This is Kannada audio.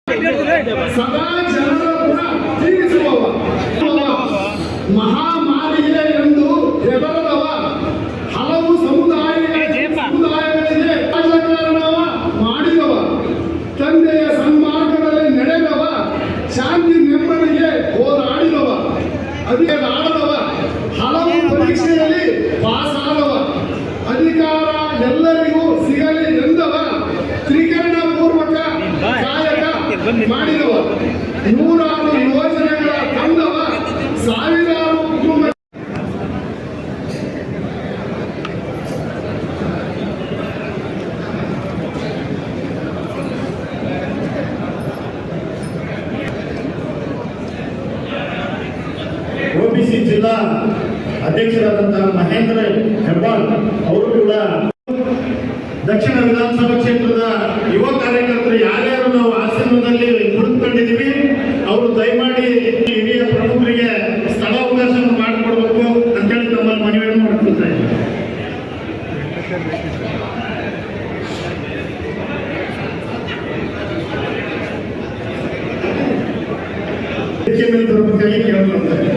ಸದಾ ಜನರ ಗುಣ ತೀರಿಸುವವ, ಮಹಾಮಾರಿಯೇ ಎಂದು ಹೆದರದವ, ಹಲವು ಸಮುದಾಯಗಳಿಗೆ ರಾಜಕಾರಣವ ಮಾಡಿದವ, ತಂದೆಯ ಸನ್ಮಾರ್ಗದಲ್ಲಿ ನಡೆದವ, ಶಾಂತಿ ನೆಮ್ಮದಿಗೆ ಹೋರಾಡಿದವ, ಅಧಿಕಾರದವ, ಹಲವು ಪರೀಕ್ಷೆಯಲ್ಲಿ ಪಾಸಾದವ, ಅಧಿಕಾರ ಎಲ್ಲರಿಗೂ ಸಿಗಲಿ ಎಂದವ, ತ್ರಿಕರಣ ಪೂರ್ವಕ ಕಾಯಕ ಮಾಡಿದವ, ನೂರಾರು ಯೋಜನೆಗಳ ತಂದವ, ಸಾವಿರಾರು ಕುಟುಂಬ ಒಬಿಸಿ ಜಿಲ್ಲಾ ಅಧ್ಯಕ್ಷರಾದಂತಹ ಮಹೇಂದ್ರ ಹೆಬ್ಬಾಳ್ ಅವರು ಕೂಡ ದಕ್ಷಿಣ ವಿಧಾನಸಭಾ ಕ್ಷೇತ್ರದ ಯುವ ಕಾರ್ಯಕರ್ತರು ಯಾರ್ಯಾರು ನಾವು ಆಶ್ರಮದಲ್ಲಿ ಕುಳಿತುಕೊಂಡಿದ್ದೀವಿ ಅವರು ದಯಮಾಡಿ ಹಿರಿಯ ಪ್ರಮುಖರಿಗೆ ಸ್ಥಳಾವಕಾಶವನ್ನು ಮಾಡಿಕೊಡ್ಬೇಕು ಅಂತೇಳಿ ತಮ್ಮಲ್ಲಿ ಮನವಿಯನ್ನು ಮಾಡ್ಕೊಳ್ತಾ ಇದ್ದೀವಿ. ಕೇಳಬೇಕು